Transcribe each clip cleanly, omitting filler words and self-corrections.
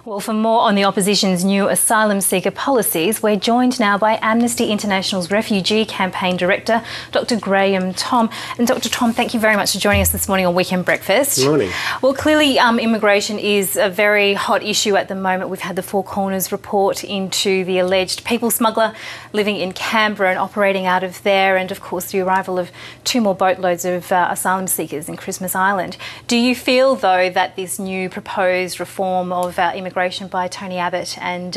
Well, for more on the opposition's new asylum seeker policies, we're joined now by Amnesty International's Refugee Campaign Director, Dr. Graham Thom. And Dr. Thom, thank you very much for joining us this morning on Weekend Breakfast. Good morning. Well, clearly immigration is a very hot issue at the moment. We've had the Four Corners report into the alleged people smuggler living in Canberra and operating out of there, and of course the arrival of 2 more boatloads of asylum seekers in Christmas Island. Do you feel, though, that this new proposed reform of immigration by Tony Abbott and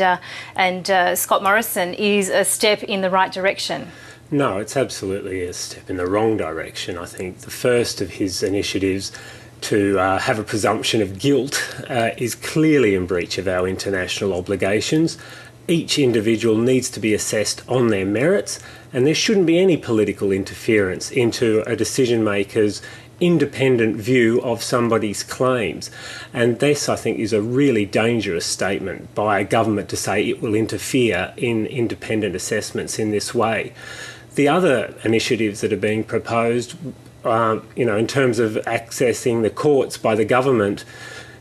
Scott Morrison is a step in the right direction? No, it's absolutely a step in the wrong direction. I think the first of his initiatives to have a presumption of guilt is clearly in breach of our international obligations. Each individual needs to be assessed on their merits, and there shouldn't be any political interference into a decision maker's independent view of somebody's claims. And this, I think, is a really dangerous statement by a government to say it will interfere in independent assessments in this way. The other initiatives that are being proposed, in terms of accessing the courts by the government,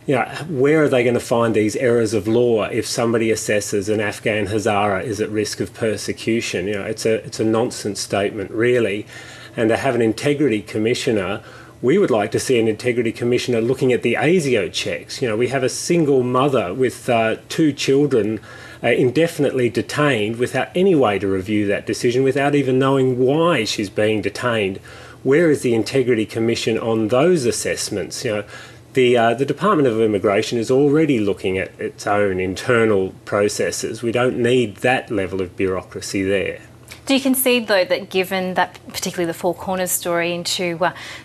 where are they going to find these errors of law if somebody assesses an Afghan Hazara is at risk of persecution? It's a nonsense statement, really. And to have an integrity commissioner, we would like to see an integrity commissioner looking at the ASIO checks. We have a single mother with 2 children indefinitely detained without any way to review that decision, without even knowing why she's being detained. Where is the integrity commission on those assessments? The Department of Immigration is already looking at its own internal processes. We don't need that level of bureaucracy there. Do you concede, though, that given that, particularly the Four Corners story into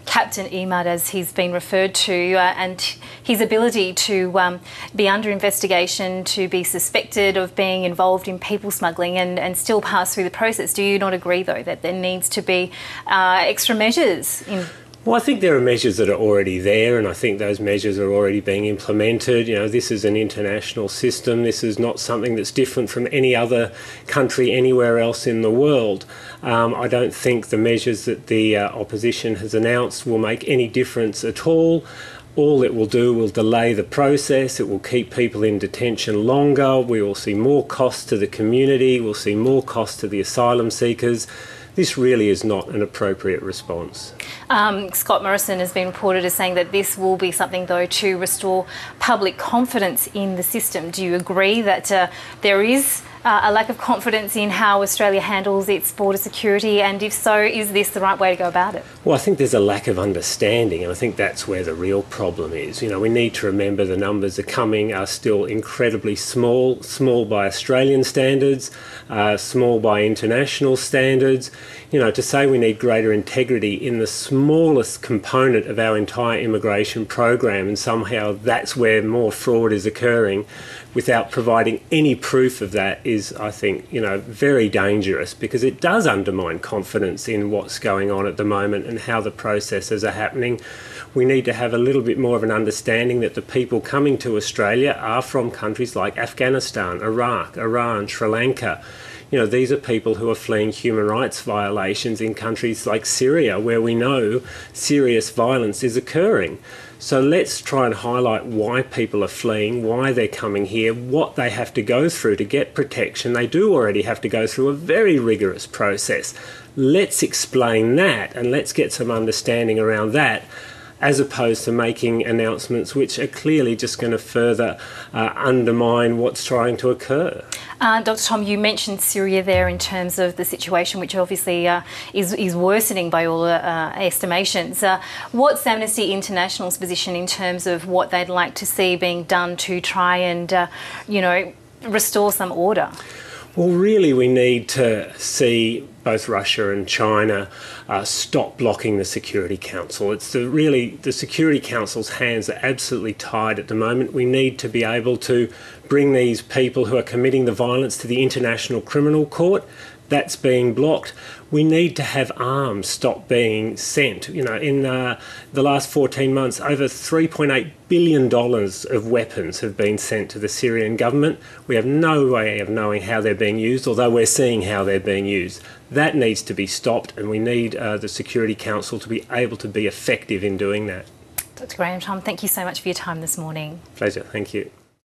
Captain Emad, as he's been referred to, and his ability to be under investigation, to be suspected of being involved in people smuggling and still pass through the process, do you not agree, though, that there needs to be extra measures in? Well, I think there are measures that are already there, and I think those measures are already being implemented. This is an international system. This is not something that's different from any other country anywhere else in the world. I don't think the measures that the opposition has announced will make any difference at all. All it will do will delay the process. It will keep people in detention longer. We will see more costs to the community. We'll see more costs to the asylum seekers. This really is not an appropriate response. Scott Morrison has been reported as saying that this will be something, though, to restore public confidence in the system. Do you agree that there is a lack of confidence in how Australia handles its border security? And if so, is this the right way to go about it? Well, I think there's a lack of understanding, and I think that's where the real problem is. We need to remember the numbers are still incredibly small by Australian standards, small by international standards. To say we need greater integrity in the smallest component of our entire immigration program, and somehow that's where more fraud is occurring, without providing any proof of that is, I think, very dangerous, because it does undermine confidence in what's going on at the moment and how the processes are happening. We need to have a little bit more of an understanding that the people coming to Australia are from countries like Afghanistan, Iraq, Iran, Sri Lanka. These are people who are fleeing human rights violations in countries like Syria, where we know serious violence is occurring. So let's try and highlight why people are fleeing, why they're coming here, what they have to go through to get protection. They do already have to go through a very rigorous process. Let's explain that, and let's get some understanding around that, as opposed to making announcements which are clearly just going to further undermine what's trying to occur. Dr. Thom, you mentioned Syria there in terms of the situation, which obviously is worsening by all estimations. What's Amnesty International's position in terms of what they'd like to see being done to try and, restore some order? Well, really, we need to see both Russia and China stop blocking the Security Council. It's the Security Council's hands are absolutely tied at the moment. We need to be able to bring these people who are committing the violence to the International Criminal Court. That's being blocked. We need to have arms stop being sent. In the last 14 months, over $3.8 billion of weapons have been sent to the Syrian government. We have no way of knowing how they're being used, although we're seeing how they're being used. That needs to be stopped, and we need the Security Council to be able to be effective in doing that. Dr. Graham Thom, thank you so much for your time this morning. Pleasure, thank you.